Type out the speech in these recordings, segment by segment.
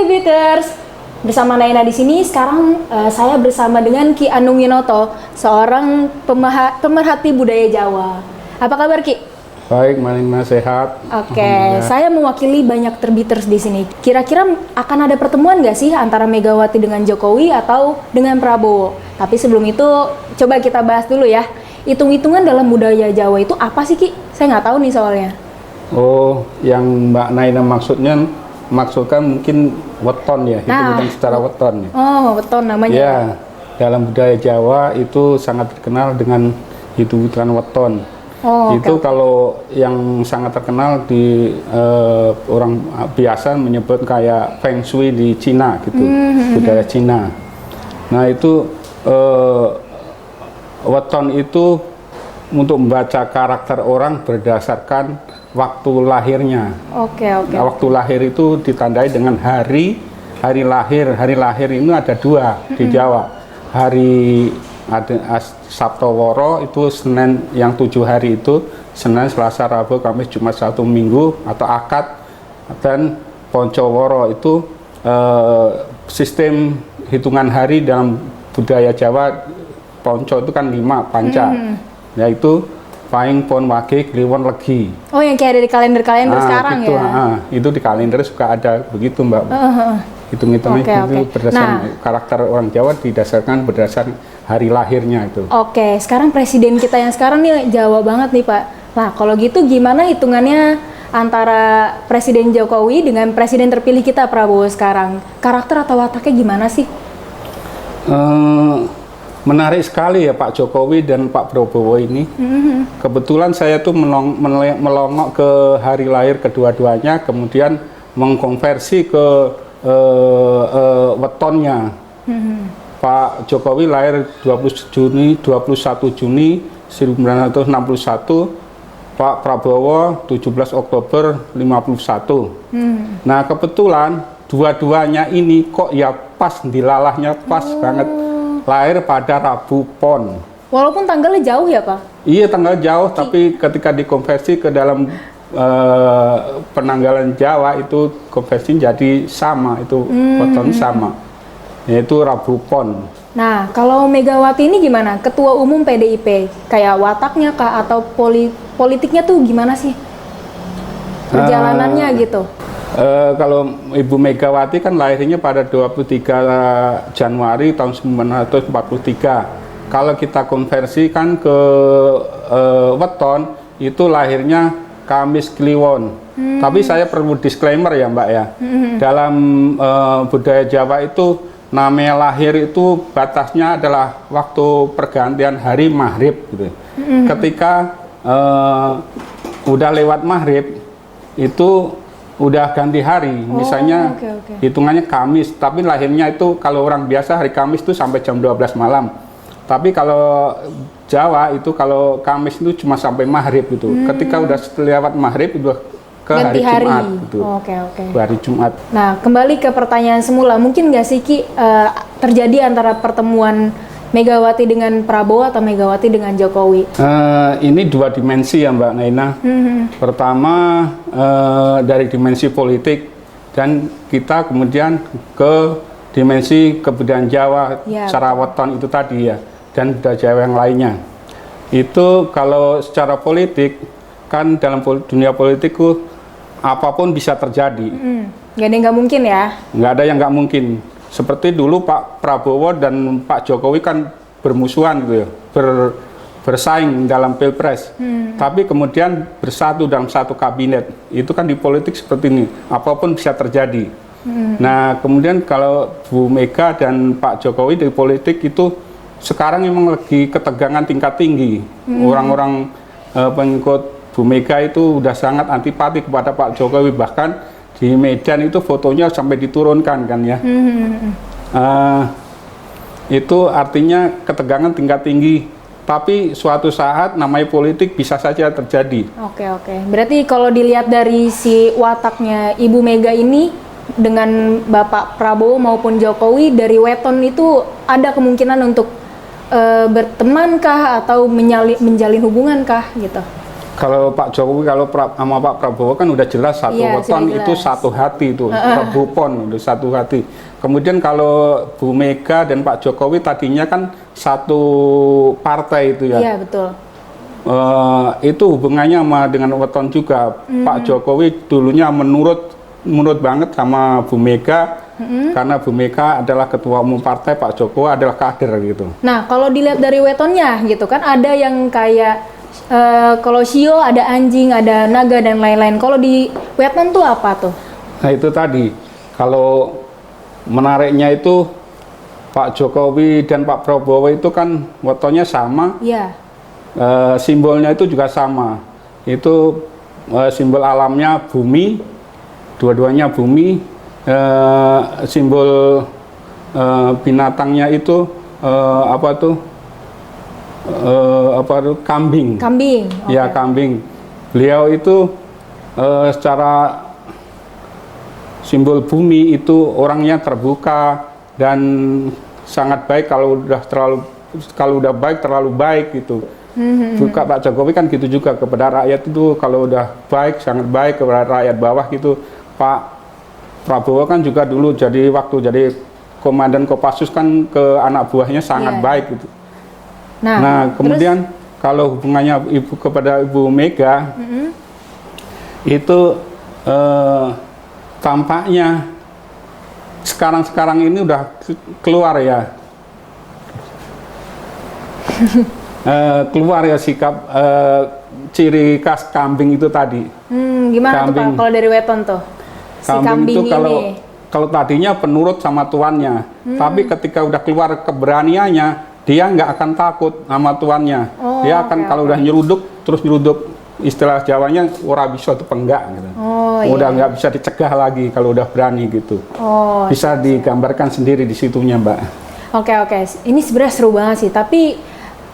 Bikers, bersama Naina di sini. Sekarang saya bersama dengan Ki Anung Winoto, seorang pemerhati budaya Jawa. Apa kabar, Ki? Baik, Naina, sehat. Oke, saya mewakili banyak terbiters di sini. Kira-kira akan ada pertemuan nggak sih antara Megawati dengan Jokowi atau dengan Prabowo? Tapi sebelum itu, coba kita bahas dulu ya. Hitung-hitungan dalam budaya Jawa itu apa sih, Ki? Saya nggak tahu nih soalnya. Oh, yang Mbak Naina maksudkan mungkin weton ya, hitung-hitung secara weton ya. Oh, weton namanya. Ya, dalam budaya Jawa itu sangat terkenal dengan hitung-hitungan weton. Oh, itu kalau yang sangat terkenal di orang biasa menyebut kayak Feng Shui di Cina gitu, budaya Cina. Nah itu weton itu untuk membaca karakter orang berdasarkan waktu lahirnya. Oke. Nah, waktu lahir itu ditandai dengan hari lahir. Hari lahir ini ada dua di Jawa. Hari ada Sabtu Woro itu Senin yang 7 hari itu, Senin, Selasa, Rabu, Kamis, Jumat, Sabtu, Minggu atau Akad, dan Ponco Woro itu sistem hitungan hari dalam budaya Jawa. Ponco itu kan 5 panca, yaitu Paing, Pon, Wage, Kliwon, Legi. Oh, yang kayak ada di kalender-kalender sekarang gitu, ya? Itu di kalender suka ada begitu, Mbak. Hitung-hitungnya itu berdasarkan karakter orang Jawa, didasarkan berdasarkan hari lahirnya itu. Oke, sekarang presiden kita yang sekarang nih Jawa banget nih, Pak. Nah, kalau gitu gimana hitungannya antara Presiden Jokowi dengan presiden terpilih kita Prabowo sekarang? Karakter atau wataknya gimana sih? Menarik sekali ya Pak Jokowi dan Pak Prabowo ini. Kebetulan saya tuh melongok ke hari lahir kedua-duanya, kemudian mengkonversi ke wetonnya. Pak Jokowi lahir 21 Juni 1961, Pak Prabowo 17 Oktober 51. Nah kebetulan dua-duanya ini kok ya pas, dilalahnya pas banget. Lahir pada Rabu Pon. Walaupun tanggalnya jauh ya, Pak? Iya, tanggal jauh, tapi ketika dikonversi ke dalam penanggalan Jawa itu konversi jadi sama, itu weton sama, yaitu Rabu Pon. Nah, kalau Megawati ini gimana? Ketua Umum PDIP, kayak wataknya kah atau politiknya tuh gimana sih? Perjalanannya gitu. Kalau Ibu Megawati kan lahirnya pada 23 Januari tahun 1943. Kalau kita konversikan ke weton, itu lahirnya Kamis Kliwon. Tapi saya perlu disclaimer ya Mbak ya. Dalam budaya Jawa itu namanya lahir itu batasnya adalah waktu pergantian hari maghrib gitu. Ketika udah lewat maghrib itu udah ganti hari, misalnya hitungannya Kamis, tapi lahirnya itu kalau orang biasa hari Kamis itu sampai jam 12 malam. Tapi kalau Jawa itu kalau Kamis itu cuma sampai maghrib gitu. Ketika udah lewat maghrib itu ke ganti hari Jumat gitu. Hari Jumat. Nah, kembali ke pertanyaan semula, mungkin nggak sih Ki terjadi antara pertemuan Megawati dengan Prabowo atau Megawati dengan Jokowi? Ini dua dimensi ya Mbak Naina. Pertama dari dimensi politik, dan kita kemudian ke dimensi kebudayaan Jawa, secara weton itu tadi ya, dan budaya Jawa yang lainnya. Itu kalau secara politik, kan dalam dunia politik apapun bisa terjadi. Nggak ada yang nggak mungkin ya? Nggak ada yang nggak mungkin. Seperti dulu Pak Prabowo dan Pak Jokowi kan bermusuhan gitu ya, bersaing dalam pilpres. Tapi kemudian bersatu dalam satu kabinet. Itu kan di politik seperti ini, apapun bisa terjadi. Nah kemudian kalau Bu Mega dan Pak Jokowi di politik itu sekarang memang lagi ketegangan tingkat tinggi. Orang-orang pengikut Bu Mega itu udah sangat antipati kepada Pak Jokowi, bahkan di Medan itu fotonya sampai diturunkan kan ya. Itu artinya ketegangan tingkat tinggi. Tapi suatu saat namanya politik bisa saja terjadi. Oke. Berarti kalau dilihat dari si wataknya Ibu Mega ini dengan Bapak Prabowo maupun Jokowi, dari weton itu ada kemungkinan untuk berteman kah atau menjalin hubungan kah gitu? Kalau Pak Jokowi sama Pak Prabowo kan udah jelas satu Iya, weton sudah itu jelas. satu hati itu, Rebu Pon itu satu hati. Kemudian kalau Bu Mega dan Pak Jokowi tadinya kan satu partai itu ya. Iya, betul. Itu hubungannya dengan weton juga. Pak Jokowi dulunya menurut banget sama Bu Mega, karena Bu Mega adalah ketua umum partai, Pak Jokowi adalah kader gitu. Nah, kalau dilihat dari wetonnya gitu kan, ada yang kayak kalau shio ada anjing, ada naga dan lain-lain. Kalau di weton tuh apa tuh? Nah itu tadi, kalau menariknya itu Pak Jokowi dan Pak Prabowo itu kan wetonnya sama, Iya. simbolnya itu juga sama. Itu simbol alamnya bumi, dua-duanya bumi. Simbol binatangnya itu kambing. Kambing. Ya, oke. kambing. Beliau itu secara simbol bumi itu orangnya terbuka dan sangat baik. Kalau udah baik terlalu baik gitu. Buka Pak Jokowi kan gitu juga kepada rakyat itu, kalau udah baik sangat baik kepada rakyat bawah gitu. Pak Prabowo kan juga dulu waktu jadi komandan Kopassus kan ke anak buahnya sangat Iya. baik gitu. terus? Nah, kemudian kalau hubungannya kepada Ibu Mega itu tampaknya sekarang ini udah keluar ya, keluar ya sikap ciri khas kambing itu tadi. Gimana tuh Pak Kambing. kalau dari weton tuh? Si kambing Itu ini. kalau tadinya penurut sama tuannya, tapi ketika udah keluar keberaniannya, dia nggak akan takut sama tuannya. Oh, Dia akan oke, kalau oke. udah nyeruduk terus nyeruduk, istilah Jawanya ora bisa itu penggak gitu. Oh, Udah iya. nggak bisa dicegah lagi kalau udah berani gitu. Oh, Bisa digambarkan sendiri di situnya, Mbak. oke. Ini sebenarnya seru banget sih. Tapi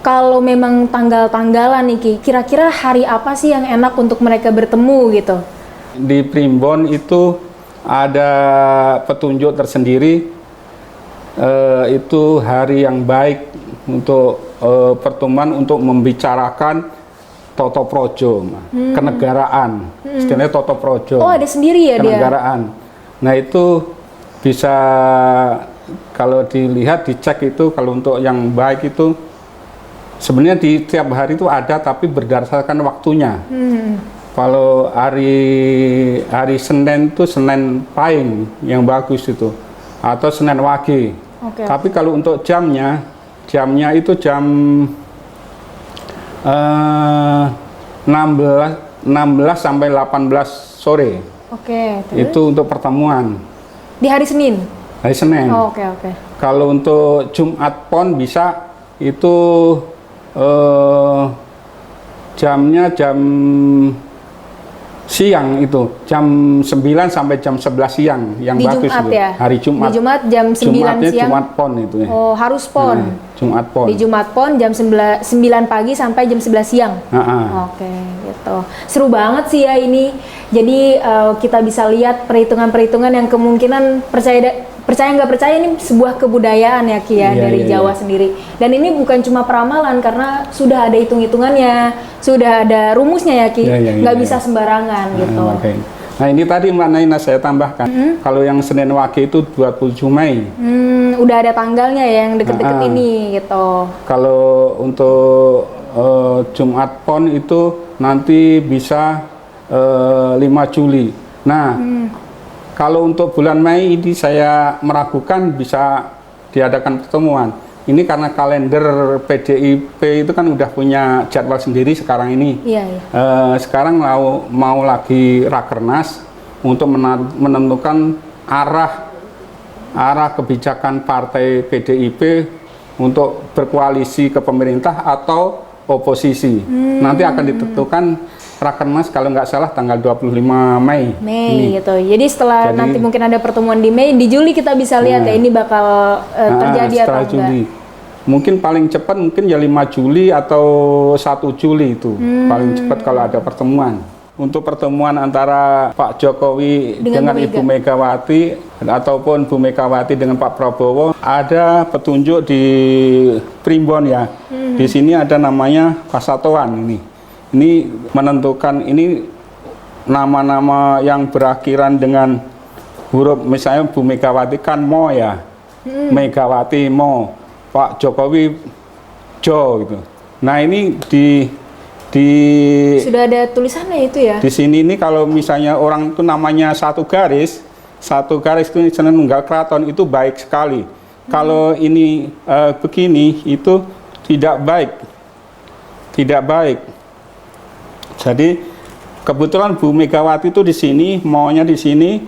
kalau memang tanggal-tanggalan nih Ki, kira-kira hari apa sih yang enak untuk mereka bertemu gitu? Di Primbon itu ada petunjuk tersendiri. Itu hari yang baik untuk pertemuan untuk membicarakan Toto Projo, kenegaraan. Istilahnya Toto Projo. Oh, ada sendiri ya dia? Kenegaraan. Nah itu bisa kalau dilihat, dicek itu kalau untuk yang baik itu sebenarnya di tiap hari itu ada, tapi berdasarkan waktunya. Kalau hari Senin itu Senin Pahing yang bagus itu, atau Senin Wage. Oke. Tapi kalau untuk jamnya itu jam 16 sampai 18 sore. Oke. Terus? Itu untuk pertemuan Di hari Senin? hari Senin. Oh, oke. Kalau untuk Jumat Pon bisa itu jamnya jam siang, itu jam 9 sampai jam 11 siang yang Di bagus Jumat itu. ya? Hari Jumat. Di Jumat jam 9 Jumatnya siang? Jumat Pon itu ya. Oh, harus pon? Jumat Pon. Di Jumat Pon jam 9 pagi sampai jam 11 siang? Oke, gitu. Seru banget sih ya ini. Jadi kita bisa lihat perhitungan-perhitungan yang kemungkinan percaya nggak percaya ini sebuah kebudayaan ya Ki ya, Iya, dari iya, Jawa iya. sendiri. Dan ini bukan cuma peramalan karena sudah ada hitung-hitungannya, sudah ada rumusnya ya Ki. Iya, iya, Nggak iya. bisa sembarangan gitu. Oke. Nah ini tadi Mbak Naina saya tambahkan, kalau yang Senin Wage itu 27 Mei. Udah ada tanggalnya ya yang deket-deket Ah. ini gitu. Kalau untuk Jumat Pon itu nanti bisa 5 Juli. Nah, kalau untuk bulan Mei ini saya meragukan bisa diadakan pertemuan. Ini karena kalender PDIP itu kan udah punya jadwal sendiri sekarang ini. Iya. Sekarang mau lagi rakernas untuk menentukan arah kebijakan partai PDIP untuk berkoalisi ke pemerintah atau oposisi. Nanti akan ditentukan rakernas kalau nggak salah tanggal 25 Mei. Mei gitu. Jadi setelah Jadi- nanti mungkin ada pertemuan di Mei, di Juli kita bisa lihat ya ini bakal terjadi atau setelah enggak. Juli. Mungkin paling cepat mungkin ya 5 Juli atau 1 Juli itu. Paling cepat kalau ada pertemuan. Untuk pertemuan antara Pak Jokowi Dengan dengan Bu Ibu Megawati ataupun Bu Megawati dengan Pak Prabowo, ada petunjuk di Primbon ya. Di sini ada namanya Pasatoan ini. ini menentukan ini nama-nama yang berakhiran dengan huruf, misalnya Bu Megawati kan Mo ya, Megawati Mo, Pak Jokowi Jo gitu. Nah ini di Sudah ada tulisannya itu ya? di sini ini kalau misalnya orang itu namanya satu garis itu Senenunggal Keraton itu baik sekali. Kalau ini begini itu tidak baik. Jadi kebetulan Bu Megawati itu di sini, maunya di sini,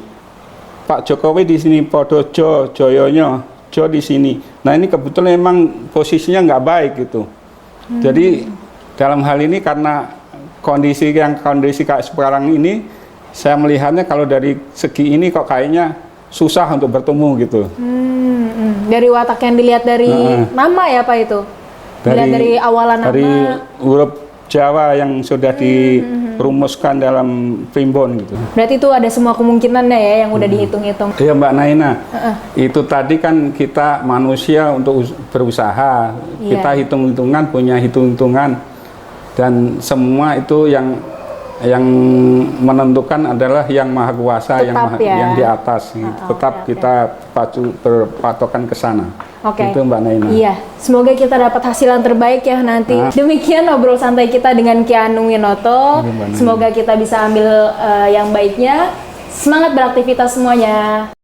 Pak Jokowi di sini, Podo Jo, Joyonya, Jo di sini. Nah ini kebetulan memang posisinya nggak baik gitu. Jadi dalam hal ini karena kondisi kayak sekarang ini, saya melihatnya kalau dari segi ini kok kayaknya susah untuk bertemu gitu. Dari watak yang dilihat dari nama ya Pak itu? Dilihat dari awalan nama? Dari huruf Jawa yang sudah dirumuskan dalam primbon gitu. Berarti itu ada semua kemungkinannya ya yang udah dihitung-hitung. Iya Mbak Naina, itu tadi kan kita manusia untuk berusaha, kita hitung-hitungan, punya hitung-hitungan, dan semua itu yang menentukan adalah yang Maha Kuasa, yang di atas. Tetap kita berpatokan ke sana. Itu Mbak Naina. Iya, semoga kita dapat hasil yang terbaik ya nanti. Demikian obrol santai kita dengan Ki Anung Winoto. Semoga kita bisa ambil yang baiknya. Semangat beraktivitas semuanya.